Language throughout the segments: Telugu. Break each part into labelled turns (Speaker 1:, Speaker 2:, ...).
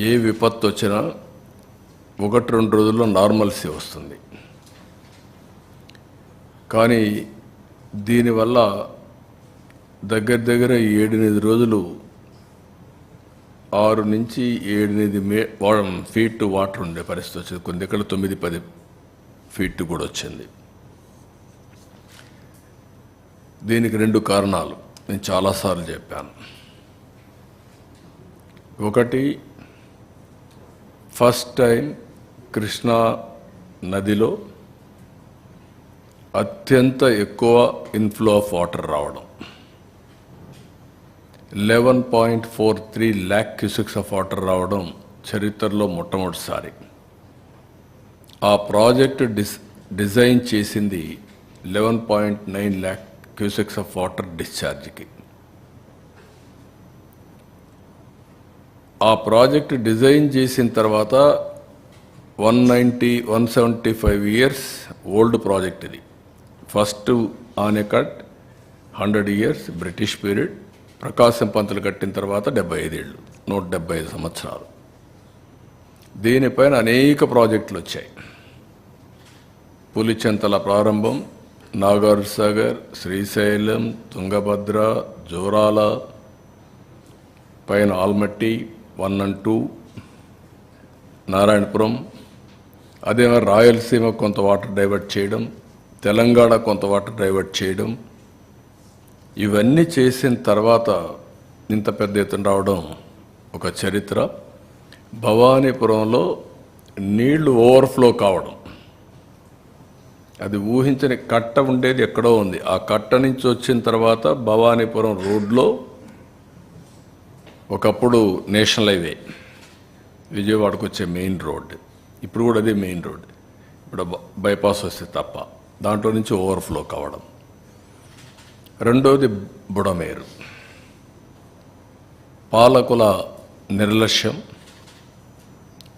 Speaker 1: ఏ విపత్తు వచ్చినా 1-2 రోజుల్లో నార్మల్సీ వస్తుంది. కానీ దీనివల్ల దగ్గర 7-8 రోజులు 6 నుంచి 7-8 ఫీట్ వాటర్ ఉండే పరిస్థితి వచ్చింది. కొన్ని దగ్గర 9-10 ఫీట్ కూడా వచ్చింది. దీనికి 2 కారణాలు నేను చాలాసార్లు చెప్పాను. ఒకటి, ఫస్ట్ టైం కృష్ణా నదిలో అత్యంత ఎక్కువ ఇన్ఫ్లో ఆఫ్ వాటర్ రావడం. 11.43 lakh క్యూసెక్స్ ఆఫ్ వాటర్ రావడం చరిత్రలో మొట్టమొదటిసారి. ఆ ప్రాజెక్టు డిజైన్ చేసింది 11.9 lakh క్యూసెక్స్ ఆఫ్ వాటర్ డిశ్చార్జ్కి. ఆ ప్రాజెక్ట్ డిజైన్ చేసిన తర్వాత 175 ఇయర్స్ ఓల్డ్ ప్రాజెక్ట్ ఇది. First anicut 100 years British period. Prakasam Pantulu కట్టిన తర్వాత 75 ఏళ్ళు, 175 సంవత్సరాలు. దీనిపైన అనేక ప్రాజెక్టులు వచ్చాయి. పులిచెంతల ప్రారంభం, నాగార్జున సాగర్, శ్రీశైలం, తుంగభద్ర, జోరాల, పైన ఆల్మట్టి 1 and 2, నారాయణపురం. అదే రాయలసీమ కొంత వాటర్ డైవర్ట్ చేయడం, తెలంగాణ కొంత వాటర్ డైవర్ట్ చేయడం, ఇవన్నీ చేసిన తర్వాత ఇంత పెద్ద ఎత్తున రావడం ఒక చరిత్ర. భవానీపురంలో నీళ్లు ఓవర్ఫ్లో కావడం, అది ఊహించని కట్ట ఉండేది ఎక్కడో ఉంది. ఆ కట్ట నుంచి వచ్చిన తర్వాత భవానీపురం రోడ్లో ఒకప్పుడు నేషనల్ హైవే విజయవాడకు వచ్చే మెయిన్ రోడ్, ఇప్పుడు కూడా అదే మెయిన్ రోడ్. ఇప్పుడు బైపాస్ వస్తే తప్ప దాంట్లో నుంచి ఓవర్ఫ్లో కావడం. రెండోది బుడమేరు, పాలకుల నిర్లక్ష్యం,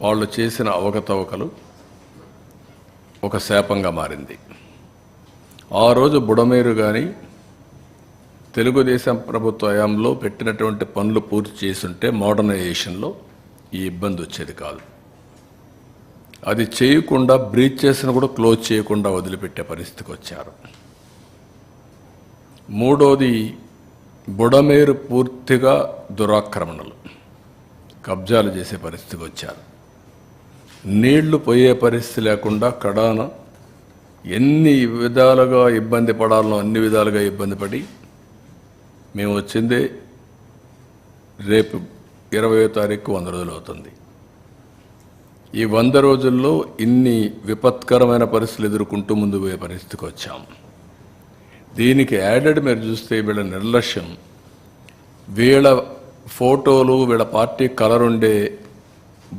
Speaker 1: వాళ్ళు చేసిన అవకతవకలు ఒక శాపంగా మారింది. ఆ రోజు బుడమేరు కానీ తెలుగుదేశం ప్రభుత్వ హయాంలో పెట్టినటువంటి పనులు పూర్తి చేసుంటే మోడర్నైజేషన్లో ఈ ఇబ్బంది వచ్చేది కాదు. అది చేయకుండా బ్రీచ్ చేసిన కూడా క్లోజ్ చేయకుండా వదిలిపెట్టే పరిస్థితికి వచ్చారు. మూడోది, బుడమేరు పూర్తిగా దురాక్రమణలు, కబ్జాలు చేసే పరిస్థితికి వచ్చారు. నీళ్లు పోయే పరిస్థితి లేకుండా కడాన ఎన్ని విధాలుగా ఇబ్బంది పడాలనో అన్ని విధాలుగా ఇబ్బంది పడి మేము వచ్చిందే రేపు 20వ తారీఖు 100 రోజులు అవుతుంది. ఈ 100 రోజుల్లో ఇన్ని విపత్కరమైన పరిస్థితులు ఎదుర్కొంటూ ముందు పోయే పరిస్థితికి వచ్చాము. దీనికి యాడెడ్ మీరు చూస్తే వీళ్ళ నిర్లక్ష్యం, వీళ్ళ ఫోటోలు, వీళ్ళ పార్టీ కలర్ ఉండే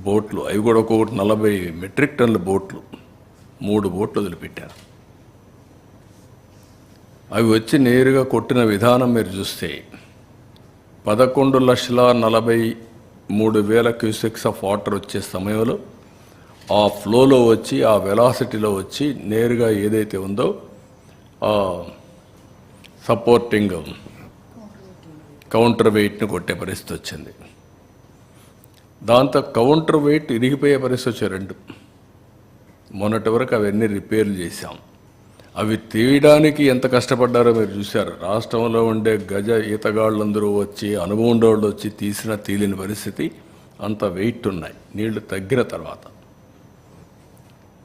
Speaker 1: బోట్లు, అవి కూడా ఒక్కొక్కటి 40 మెట్రిక్ టన్నుల బోట్లు, 3 బోట్లు వదిలిపెట్టారు. అవి వచ్చి నేరుగా కొట్టిన విధానం మీరు చూస్తే 11,43,000 క్యూసెక్స్ ఆఫ్ వాటర్ వచ్చే సమయంలో ఆ ఫ్లోలో వచ్చి, ఆ వెలాసిటీలో వచ్చి నేరుగా ఏదైతే ఉందో సపోర్టింగ్ కౌంటర్ వెయిట్ని కొట్టే పరిస్థితి వచ్చింది. దాంతో కౌంటర్ వెయిట్ ఇరిగిపోయే పరిస్థితి వచ్చాయి 2. మొన్నటి వరకు అవన్నీ రిపేర్లు చేశాం. అవి తీయడానికి ఎంత కష్టపడ్డారో మీరు చూశారు. రాష్ట్రంలో ఉండే గజ ఈతగాళ్ళందరూ వచ్చి, అనుభవం ఉండేవాళ్ళు వచ్చి తీయలేని పరిస్థితి. అంత వెయిట్ ఉన్నాయి నీళ్లు తగ్గిన తర్వాత.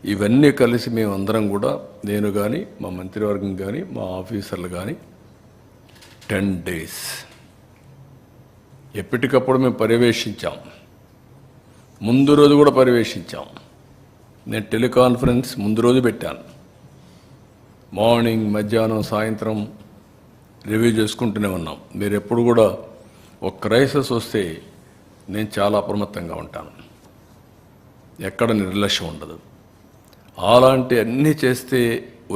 Speaker 1: ఇవన్నీ కలిసి మేమందరం కూడా, నేను కానీ, మా మంత్రివర్గం కానీ, మా ఆఫీసర్లు కానీ 10 days ఎప్పటికప్పుడు మేము పర్యవేక్షించాం. ముందు రోజు కూడా పర్యవేక్షించాం. నేను టెలికాన్ఫరెన్స్ ముందు రోజు పెట్టాను. మార్నింగ్, మధ్యాహ్నం, సాయంత్రం రివ్యూ చేసుకుంటూనే ఉన్నాం. మీరు ఎప్పుడు కూడా ఒక క్రైసిస్ వస్తే నేను చాలా అప్రమత్తంగా ఉంటాను, ఎక్కడ నిర్లక్ష్యం ఉండదు. అలాంటి అన్నీ చేస్తే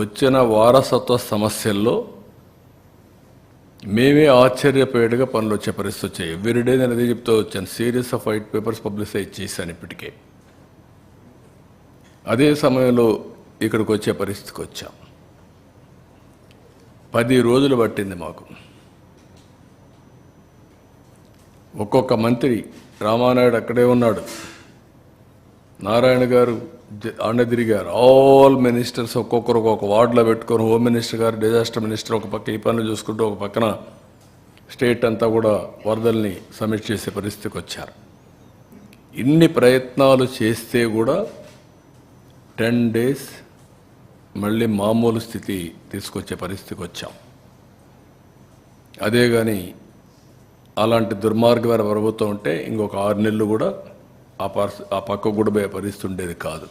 Speaker 1: వచ్చిన వారసత్వ సమస్యల్లో మేమే ఆశ్చర్యపోయేట్టుగా పనులు వచ్చే పరిస్థితి వచ్చాయి. ఎవ్రీడే నేను అదే చెప్తూ వచ్చాను. Series of white papers publicize చేశాను ఇప్పటికే. అదే సమయంలో ఇక్కడికి వచ్చే పరిస్థితికి వచ్చాం. 10 రోజులు పట్టింది మాకు. ఒక్కొక్క మంత్రి రామానాయుడు అక్కడే ఉన్నాడు, నారాయణ గారు ఆడ తిరిగారు. ఆల్ మినిస్టర్స్ ఒక్కొక్కరు ఒక్కొక్క వార్డులో పెట్టుకొని, హోమ్ మినిస్టర్ గారు, డిజాస్టర్ మినిస్టర్ ఒక పక్క ఈ పనులు చూసుకుంటూ ఒక పక్కన స్టేట్ అంతా కూడా వరదల్ని సమీక్ష చేసే పరిస్థితికి వచ్చారు. ఇన్ని ప్రయత్నాలు చేస్తే కూడా 10 days మళ్ళీ మామూలు స్థితి తీసుకొచ్చే పరిస్థితికి వచ్చాం. అదే కానీ అలాంటి దుర్మార్గమైన ప్రభుత్వం ఉంటే ఇంకొక 6 నెలలు కూడా ఆ పక్క కూడా పోయే పరిస్థితి ఉండేది కాదు.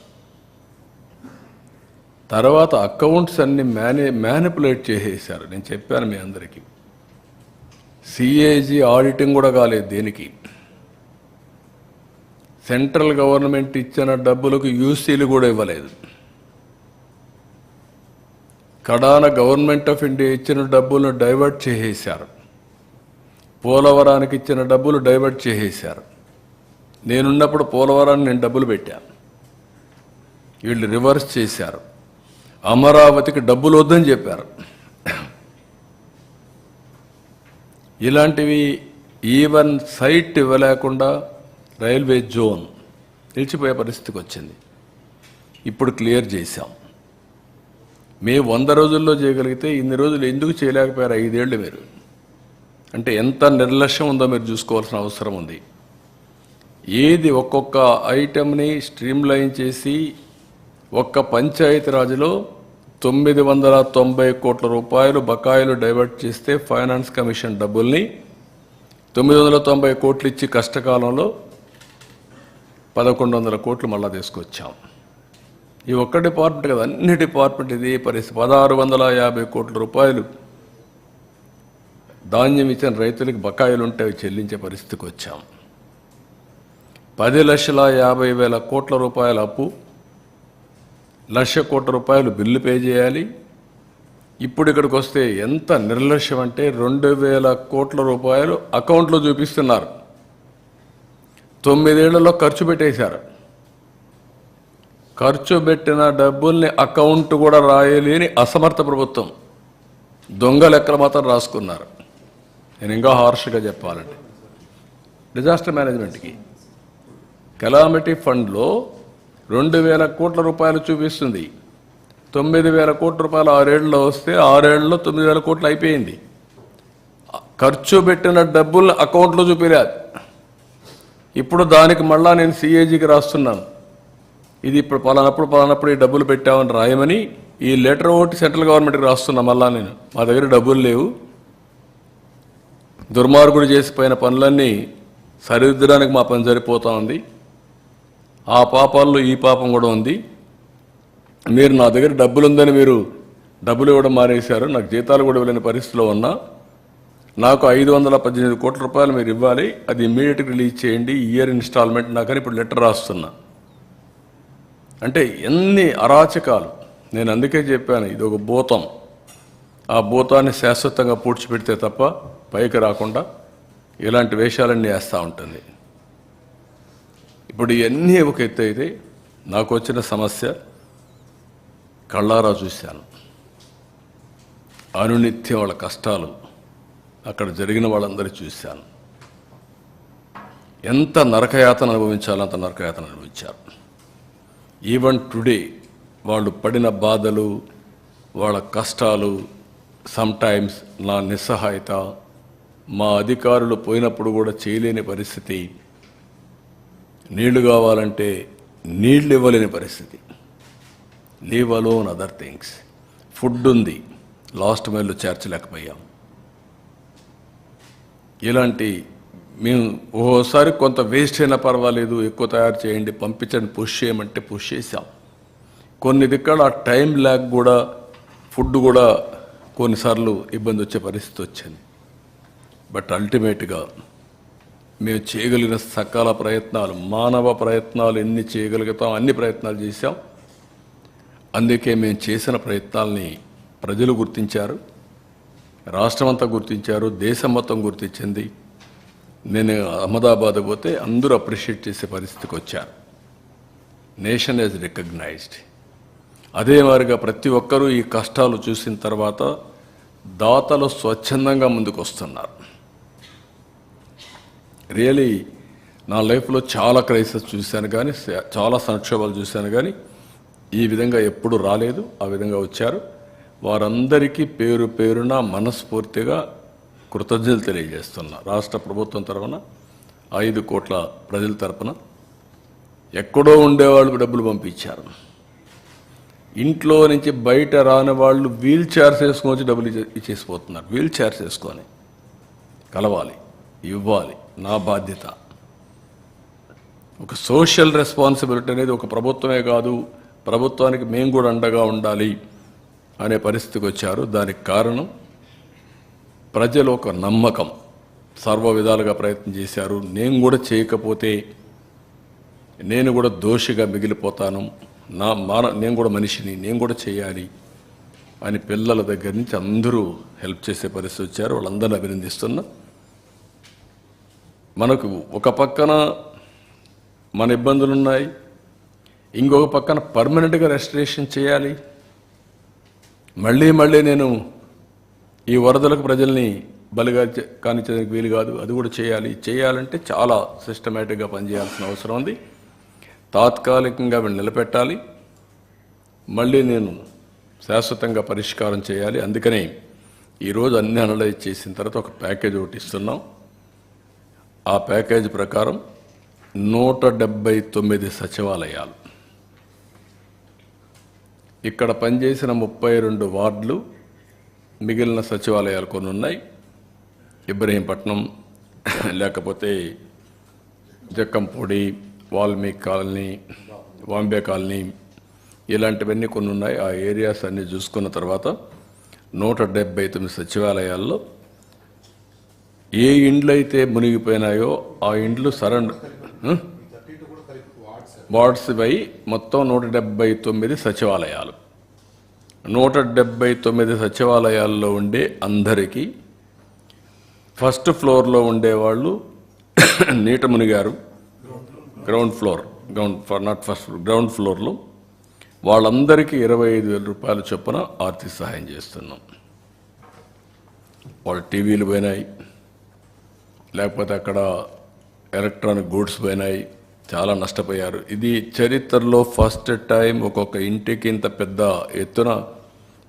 Speaker 1: తర్వాత అకౌంట్స్ అన్ని మ్యానిపులేట్ చేసేసారు. నేను చెప్పాను మీ అందరికీ, సిఏజీ ఆడిటింగ్ కూడా కాలేదు దేనికి. సెంట్రల్ గవర్నమెంట్ ఇచ్చిన డబ్బులకు యూసీలు కూడా ఇవ్వలేదు. కడాన గవర్నమెంట్ ఆఫ్ ఇండియా ఇచ్చిన డబ్బులను డైవర్ట్ చేసేశారు. పోలవరానికి ఇచ్చిన డబ్బులు డైవర్ట్ చేసేశారు. నేనున్నప్పుడు పోలవరాన్ని నేను డబ్బులు పెట్టాను, వీళ్ళు రివర్స్ చేశారు. అమరావతికి డబ్బులు వద్దని చెప్పారు. ఇలాంటివి ఈవెన్ సైట్ ఇవ్వలేకుండా రైల్వే జోన్ నిలిచిపోయే పరిస్థితికి వచ్చింది. ఇప్పుడు క్లియర్ చేశాం. మేము 100 రోజుల్లో చేయగలిగితే ఇన్ని రోజులు ఎందుకు చేయలేకపోయారు? 5 ఏళ్ళు మీరు అంటే ఎంత నిర్లక్ష్యం ఉందో మీరు చూసుకోవాల్సిన అవసరం ఉంది. ఏది ఒక్కొక్క ఐటెంని స్ట్రీమ్లైన్ చేసి ఒక్క పంచాయతీరాజ్లో 990 కోట్ల రూపాయలు బకాయిలు డైవర్ట్ చేస్తే ఫైనాన్స్ కమిషన్ డబ్బుల్ని 990 కోట్లు ఇచ్చి కష్టకాలంలో 1100 కోట్లు మళ్ళా తీసుకొచ్చాం. ఈ ఒక్క డిపార్ట్మెంట్ కదా, అన్ని డిపార్ట్మెంట్ ఇదే పరిస్థితి. 1650 కోట్ల రూపాయలు ధాన్యం ఇచ్చిన రైతులకు బకాయిలు ఉంటే అవి చెల్లించే పరిస్థితికి వచ్చాం. 10,50,000 కోట్ల రూపాయల అప్పు, 1,00,000 కోట్ల రూపాయలు బిల్లు పే చేయాలి. ఇప్పుడు ఇక్కడికి వస్తే ఎంత నిర్లక్ష్యం అంటే 2,000 కోట్ల రూపాయలు అకౌంట్లో చూపిస్తున్నారు. 9 ఏళ్లలో ఖర్చు పెట్టేశారు. ఖర్చు పెట్టిన డబ్బుల్ని అకౌంట్ కూడా రాయలేని అసమర్థ ప్రభుత్వం. దొంగ లెక్కలు మాత్రం రాసుకున్నారు. నేను ఇంకా హార్ష్గా చెప్పాలంటే డిజాస్టర్ మేనేజ్మెంట్కి కెలామిటీ ఫండ్లో 2,000 కోట్ల రూపాయలు చూపిస్తుంది. 9,000 కోట్ల రూపాయలు 6 ఏళ్ళలో వస్తే 6 ఏళ్లలో 9,000 కోట్లు అయిపోయింది. ఖర్చు పెట్టిన డబ్బుల్ని అకౌంట్లో చూపిలేదు. ఇప్పుడు దానికి మళ్ళా నేను సిఏజీకి రాస్తున్నాను, ఇది ఇప్పుడు పలానప్పుడు ఈ డబ్బులు పెట్టామని రాయమని. ఈ లెటర్ ఒకటి సెంట్రల్ గవర్నమెంట్కి రాస్తున్నా. మళ్ళా నేను మా దగ్గర డబ్బులు లేవు, దుర్మార్గుడు చేసిపోయిన పనులన్నీ సరిదిద్దడానికి మా పని సరిపోతూ ఉంది, ఆ పాపాల్లో ఈ పాపం కూడా ఉంది. మీరు నా దగ్గర డబ్బులు ఉందని మీరు డబ్బులు ఇవ్వడం మానేశారు, నాకు జీతాలు కూడా ఇవ్వలేని పరిస్థితిలో ఉన్నా. నాకు 518 కోట్ల రూపాయలు మీరు ఇవ్వాలి, అది ఇమ్మీడియట్గా రిలీజ్ చేయండి, ఇయర్ ఇన్స్టాల్మెంట్ నాకని ఇప్పుడు లెటర్ రాస్తున్నా. అంటే ఎన్ని అరాచకాలు! నేను అందుకే చెప్పాను, ఇది ఒక భూతం. ఆ భూతాన్ని శాశ్వతంగా పూడ్చిపెడితే తప్ప పైకి రాకుండా ఇలాంటి వేషాలన్నీ వేస్తూ ఉంటుంది. ఇప్పుడు ఇవన్నీ ఒక ఎత్తు అయితే, నాకు వచ్చిన సమస్య కళ్ళారా చూశాను. అనునిత్యం వాళ్ళ కష్టాలు అక్కడ జరిగిన వాళ్ళందరూ చూశాను. ఎంత నరకయాతన అనుభవించాలో అంత నరకయాతన అనుభవించారు. ఈవెన్ టుడే వాళ్ళు పడిన బాధలు, వాళ్ళ కష్టాలు, సమ్టైమ్స్ నా నిస్సహాయత, మా అధికారులు పోయినప్పుడు కూడా చేయలేని పరిస్థితి, నీళ్లు కావాలంటే నీళ్లు ఇవ్వలేని పరిస్థితి, leave alone other things. Food ఉంది, లాస్ట్ మైల్లో చేర్చలేకపోయాం. ఇలాంటి మేము ఓసారి కొంత వేస్ట్ అయినా పర్వాలేదు, ఎక్కువ తయారు చేయండి, పంపించండి, పుష్ చేయమంటే పుష్ చేసాం. కొన్ని దిక్కడ ఆ టైం ల్యాగ్ కూడా, ఫుడ్ కూడా కొన్నిసార్లు ఇబ్బంది వచ్చే పరిస్థితి వచ్చింది. బట్ అల్టిమేట్గా మేము చేయగలిగిన సకాల ప్రయత్నాలు, మానవ ప్రయత్నాలు ఎన్ని చేయగలుగుతాం అన్ని ప్రయత్నాలు చేశాం. అందుకే మేము చేసిన ప్రయత్నాల్ని ప్రజలు గుర్తించారు, రాష్ట్రమంతా గుర్తించారు, దేశం మొత్తం గుర్తించింది. నేను అహ్మదాబాద్ పోతే అందరూ అప్రిషియేట్ చేసే పరిస్థితికి వచ్చారు. Nation is recognized. అదే మాదిరిగా ప్రతి ఒక్కరూ ఈ కష్టాలు చూసిన తర్వాత దాతలు స్వచ్ఛందంగా ముందుకు వస్తున్నారు. రియలీ నా లైఫ్లో చాలా క్రైసిస్ చూశాను కానీ, చాలా సంక్షోభాలు చూశాను కానీ ఈ విధంగా ఎప్పుడు రాలేదు. ఆ విధంగా వచ్చారు. వారందరికీ పేరు పేరున మనస్ఫూర్తిగా కృతజ్ఞతలు తెలియజేస్తున్నా. రాష్ట్ర ప్రభుత్వం తరఫున 5 కోట్ల ప్రజల తరఫున ఎక్కడో ఉండేవాళ్ళు డబ్బులు పంపించారు. ఇంట్లో నుంచి బయట రాని వాళ్ళు వీల్ చైర్స్ వేసుకొని వచ్చి డబ్బులు ఇచ్చేసిపోతున్నారు. వీల్ చైర్స్ వేసుకొని కలవాలి, ఇవ్వాలి, నా బాధ్యత. ఒక సోషల్ రెస్పాన్సిబిలిటీ అనేది ఒక ప్రభుత్వమే కాదు, ప్రభుత్వానికి మేము కూడా అండగా ఉండాలి అనే పరిస్థితికి వచ్చారు. దానికి కారణం ప్రజలు ఒక నమ్మకం, సర్వ విధాలుగా ప్రయత్నం చేశారు. నేను కూడా చేయకపోతే నేను కూడా దోషిగా మిగిలిపోతాను, నేను కూడా మనిషిని, నేను కూడా చేయాలి అని పిల్లల దగ్గర నుంచి అందరూ హెల్ప్ చేసే పరిస్థితి వచ్చారు. వాళ్ళందరినీ అభినందిస్తున్నా. మనకు ఒక పక్కన మన ఇబ్బందులు ఉన్నాయి, ఇంకొక పక్కన పర్మనెంట్గా రెస్టరేషన్ చేయాలి. మళ్ళీ నేను ఈ వరదలకు ప్రజల్ని బలిగా కానిచ్చేందుకు వీలు కాదు, అది కూడా చేయాలంటే చాలా సిస్టమేటిక్గా పనిచేయాల్సిన అవసరం ఉంది. తాత్కాలికంగా వీళ్ళు నిలబెట్టాలి, మళ్ళీ నేను శాశ్వతంగా పరిష్కారం చేయాలి. అందుకనే ఈరోజు అన్ని అనలైజ్ చేసిన తర్వాత ఒక ప్యాకేజ్ ఒకటి ఇస్తున్నాం. ఆ ప్యాకేజ్ ప్రకారం 179 సచివాలయాలు, ఇక్కడ పనిచేసిన 32 వార్డులు, మిగిలిన సచివాలయాలు కొన్ని ఉన్నాయి. ఇబ్రహీంపట్నం, లేకపోతే జక్కంపూడి, వాల్మీకి కాలనీ, వాంబే కాలనీ, ఇలాంటివన్నీ కొన్ని ఉన్నాయి. ఆ ఏరియాస్ అన్నీ చూసుకున్న తర్వాత 179 సచివాలయాల్లో ఏ ఇండ్లు అయితే మునిగిపోయినాయో ఆ ఇండ్లు వార్డ్స్ పై మొత్తం 179 సచివాలయాలు. 179 సచివాలయాల్లో ఉండే అందరికీ ఫస్ట్ ఫ్లోర్లో ఉండేవాళ్ళు నీట మునిగారు, గ్రౌండ్ ఫ్లోర్లో వాళ్ళందరికీ 25,000 రూపాయల చొప్పున ఆర్థిక సహాయం చేస్తున్నాం. వాళ్ళ టీవీలు పోయినాయి, లేకపోతే అక్కడ ఎలక్ట్రానిక్ గూడ్స్ పోయినాయి, చాలా నష్టపోయారు. ఇది చరిత్రలో ఫస్ట్ టైం ఒక్కొక్క ఇంటికి ఇంత పెద్ద ఎత్తున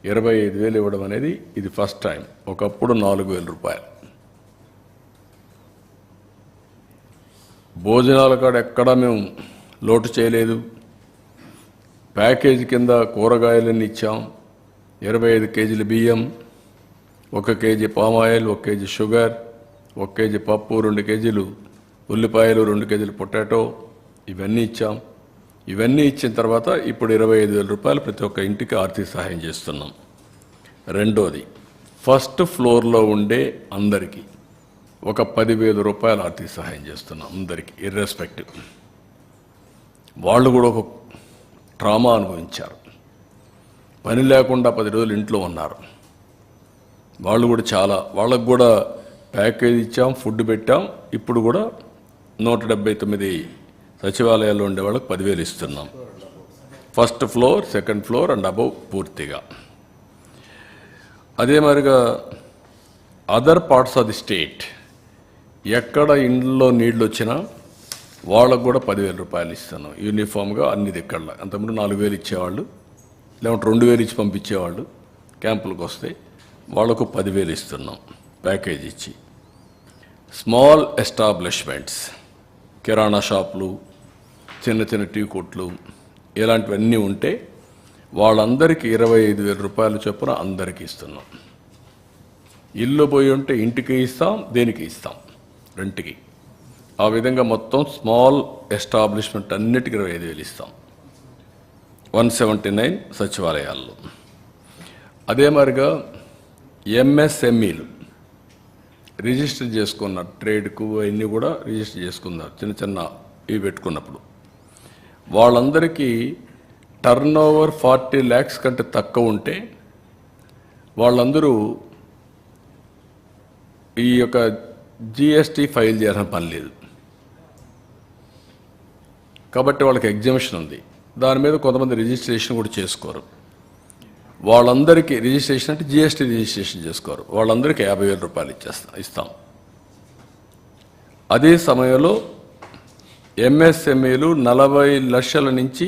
Speaker 1: 25,000 ఇవ్వడం అనేది ఇది ఫస్ట్ టైం. ఒకప్పుడు 4,000 రూపాయలు. భోజనాల కాడ ఎక్కడా మేము లోటు చేయలేదు. ప్యాకేజీ కింద కూరగాయలన్నీ ఇచ్చాం. 25 కేజీల బియ్యం, 1 KG palm oil, 1 KG sugar, 1 KG పప్పు, 2 కేజీలు ఉల్లిపాయలు, 2 కేజీలు పొటాటో, ఇవన్నీ ఇచ్చాం. ఇవన్నీ ఇచ్చిన తర్వాత ఇప్పుడు 25,000 రూపాయలు ప్రతి ఒక్క ఇంటికి ఆర్థిక సహాయం చేస్తున్నాం. రెండోది, ఫస్ట్ ఫ్లోర్లో ఉండే అందరికీ ఒక 10,000 రూపాయలు ఆర్థిక సహాయం చేస్తున్నాం. అందరికీ ఇర్రెస్పెక్టివ్. వాళ్ళు కూడా ఒక ట్రామా అనుభవించారు, పని లేకుండా 10 రోజులు ఇంట్లో ఉన్నారు. వాళ్ళకు కూడా ప్యాకేజ్ ఇచ్చాం, ఫుడ్ పెట్టాం. ఇప్పుడు కూడా 179 సచివాలయాల్లో ఉండే వాళ్ళకి 10,000 ఇస్తున్నాం. First floor, second floor and above పూర్తిగా. అదే మరిగా other parts of the state ఎక్కడ ఇండ్లలో నీళ్ళు వచ్చినా వాళ్ళకు కూడా 10,000 రూపాయలు ఇస్తున్నాం యూనిఫామ్గా అన్ని దిక్కల్లో. అంతకుముందు 4,000 ఇచ్చేవాళ్ళు, లేకుంటే 2,000 ఇచ్చి పంపించేవాళ్ళు. క్యాంపులకు వస్తే వాళ్లకు 10,000 ఇస్తున్నాం ప్యాకేజ్ ఇచ్చి. స్మాల్ ఎస్టాబ్లిష్మెంట్స్, కిరాణా షాపులు, చిన్న చిన్న టీ కొట్లు, ఇలాంటివన్నీ ఉంటే వాళ్ళందరికీ 25,000 రూపాయల చొప్పున అందరికీ ఇస్తున్నాం. ఇల్లు పోయి ఉంటే ఇంటికి ఇస్తాం, దేనికి ఇస్తాం, రెంట్కి. ఆ విధంగా మొత్తం స్మాల్ ఎస్టాబ్లిష్మెంట్ అన్నిటికీ 25,000 ఇస్తాం 179 సచివాలయాల్లో. అదే మరిగా ఎంఎస్ఎంఈలు రిజిస్టర్ చేసుకున్నారు, ట్రేడ్కు అవన్నీ కూడా రిజిస్టర్ చేసుకున్నారు. చిన్న చిన్న ఇవి పెట్టుకున్నప్పుడు వాళ్ళందరికీ టర్న్ ఓవర్ 40 lakhs కంటే తక్కువ ఉంటే వాళ్ళందరూ ఈ యొక్క జిఎస్టీ ఫైల్ చేయాల్సిన పని లేదు. కాబట్టి వాళ్ళకి ఎగ్జామిషన్ ఉంది. దాని మీద కొంతమంది రిజిస్ట్రేషన్ కూడా చేసుకోరు. వాళ్ళందరికీ రిజిస్ట్రేషన్ అంటే జిఎస్టీ రిజిస్ట్రేషన్ చేసుకోరు. వాళ్ళందరికీ 50,000 రూపాయలు ఇస్తాం. అదే సమయంలో ఎంఎస్ఎంఈలు 40 లక్షల నుంచి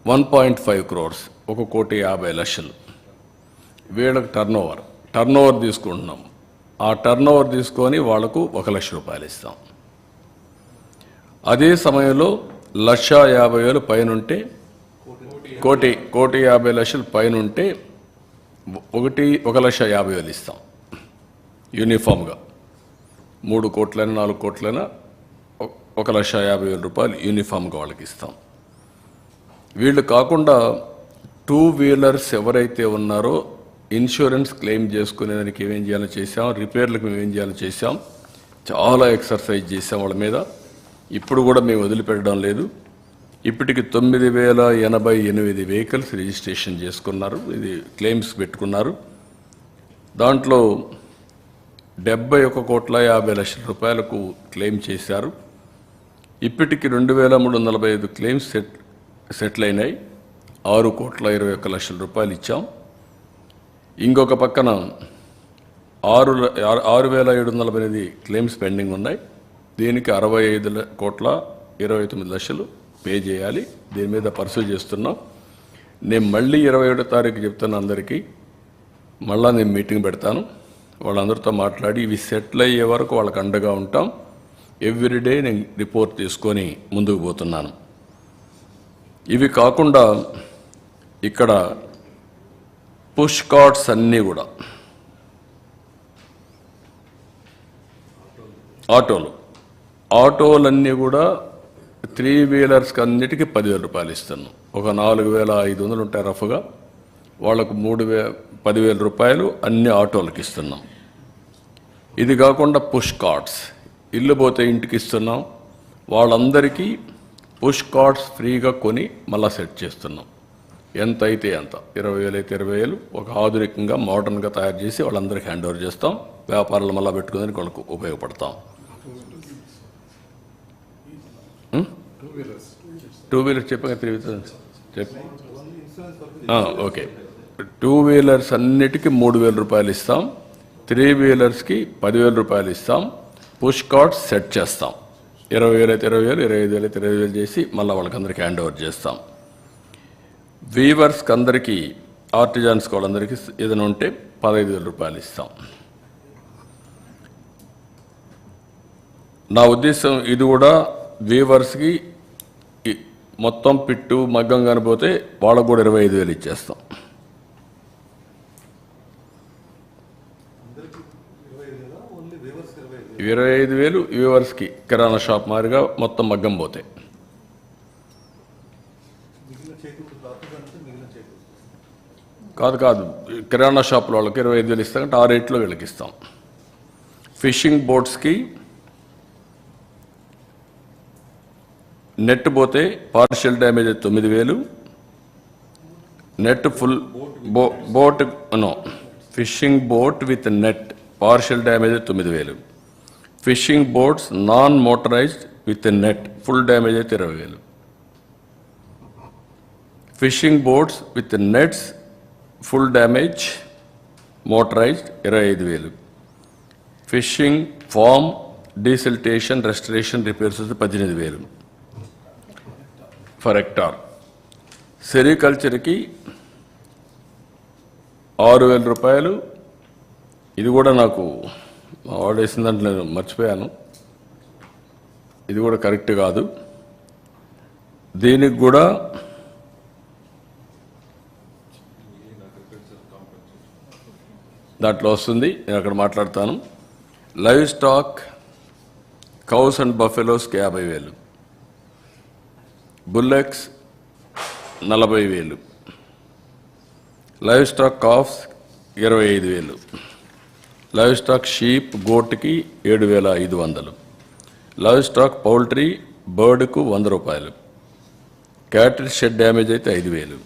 Speaker 1: 1.5 crores, 1,50,00,000 వీళ్ళకి టర్నోవర్ తీసుకుంటున్నాం. ఆ టర్నోవర్ తీసుకొని వాళ్లకు 1 లక్ష రూపాయలు ఇస్తాం. అదే సమయంలో 1,50,000 పైనుంటే 1,50,00,000 పైనుంటే 1,50,000 ఇస్తాం యూనిఫామ్గా. 3 కోట్లైనా 4 కోట్లైనా 1,50,000 రూపాయలు యూనిఫామ్గా వాళ్ళకి ఇస్తాం. వీళ్ళు కాకుండా 2 వీలర్స్ ఎవరైతే ఉన్నారో ఇన్సూరెన్స్ క్లెయిమ్ చేసుకునేదానికి ఏమేం చేయాలో చేసాం, రిపేర్లకు మేమేం చేయాలో చేసాం, చాలా ఎక్సర్సైజ్ చేసాం వాళ్ళ మీద. ఇప్పుడు కూడా మేము వదిలిపెట్టడం లేదు. ఇప్పటికి 9,088 వెహికల్స్ రిజిస్ట్రేషన్ చేసుకున్నారు, ఇది క్లెయిమ్స్ పెట్టుకున్నారు. దాంట్లో 71,50,00,000 రూపాయలకు క్లెయిమ్ చేశారు. ఇప్పటికి 2,345 క్లెయిమ్స్ సెటిల్ అయినాయి. 6,21,00,000 రూపాయలు ఇచ్చాం. ఇంకొక పక్కన 6,748 క్లెయిమ్స్ పెండింగ్ ఉన్నాయి. దీనికి 65,29,00,000 పే చేయాలి. దీని మీద పర్సూ చేస్తున్నాం. నేను మళ్ళీ 21వ తారీఖు చెప్తాను అందరికీ. మళ్ళీ నేను మీటింగ్ పెడతాను. వాళ్ళందరితో మాట్లాడి ఇవి సెటిల్ అయ్యే వరకు వాళ్ళకి అండగా ఉంటాం. ఎవ్రీడే నేను రిపోర్ట్ తీసుకొని ముందుకు పోతున్నాను. ఇవి కాకుండా ఇక్కడ పుష్ కార్ట్స్ అన్నీ కూడా ఆటోలన్నీ కూడా 3 వీలర్స్కి అన్నిటికీ 10,000 రూపాయలు ఇస్తున్నాం. ఒక 4,500 ఉంటాయి రఫ్గా, వాళ్లకు 10,000 రూపాయలు అన్ని ఆటోలకు ఇస్తున్నాం. ఇది కాకుండా పుష్ కార్ట్స్ ఇల్లు పోతే ఇంటికి ఇస్తున్నాం. వాళ్ళందరికీ పుష్ కార్ట్స్ ఫ్రీగా కొని మళ్ళీ సెట్ చేస్తున్నాం. ఎంత అయితే అంత, 20,000 అయితే 20,000 ఒక ఆధునికంగా మోడర్న్గా తయారు చేసి వాళ్ళందరికీ హ్యాండ్ ఓవర్ చేస్తాం. వ్యాపారాలు మళ్ళీ పెట్టుకునేందుకు వాళ్ళకు ఉపయోగపడతాం. 2 వీలర్స్ చెప్పగా 3 వీలర్స్ ఓకే. 2 వీలర్స్ అన్నిటికీ 3,000 రూపాయలు ఇస్తాం. 3 వీలర్స్కి 10,000 రూపాయలు ఇస్తాం. పుష్ కార్ట్స్ సెట్ చేస్తాం. 20,000 అయితే 20,000, 25,000 అయితే 25,000 చేసి మళ్ళీ వాళ్ళకందరికీ హ్యాండ్ ఓవర్ చేస్తాం. వీవర్స్కి అందరికీ, ఆర్టిజాన్స్కి వాళ్ళందరికీ ఏదైనా ఉంటే 15,000 రూపాయలు ఇస్తాం. నా ఉద్దేశం ఇది కూడా వీవర్స్కి మొత్తం పిట్టు మగ్గం కానిపోతే వాళ్ళకు కూడా 25,000 ఇచ్చేస్తాం. 25,000 వీవర్స్కి కిరాణా షాప్ మాదిరిగా మొత్తం మగ్గం పోతే. కాదు కిరాణా షాపుల వాళ్ళకి 25,000 ఇస్తామంటే ఆ రేట్లో వీళ్ళకి ఇస్తాం. ఫిషింగ్ బోట్స్కి నెట్ పోతే partial damage 9,000, net full boat fishing boat with net partial damage 9,000, fishing boats non motorized with net full damage అయితే 20,000, fishing boats with nets full damage motorized 25,000, fishing farm desiltation restoration repairs 18,000 for hectare. సెరికల్చర్కి 6,000 రూపాయలు. ఇది కూడా నాకు వాడేసిన దాంట్లో నేను మర్చిపోయాను, ఇది కూడా కరెక్ట్ కాదు. దీనికి కూడా దాంట్లో వస్తుంది, నేను అక్కడ మాట్లాడతాను. లైవ్ స్టాక్ కౌస్ అండ్ బఫెలోస్కి 50,000, bullocks 40,000, livestock calves 25,000, livestock sheep గోట్కి 7,500, లైవ్ స్టాక్ పౌల్ట్రీ బర్డ్కు 100 రూపాయలు, క్యాటిల్ షెడ్ డ్యామేజ్ అయితే 5,000.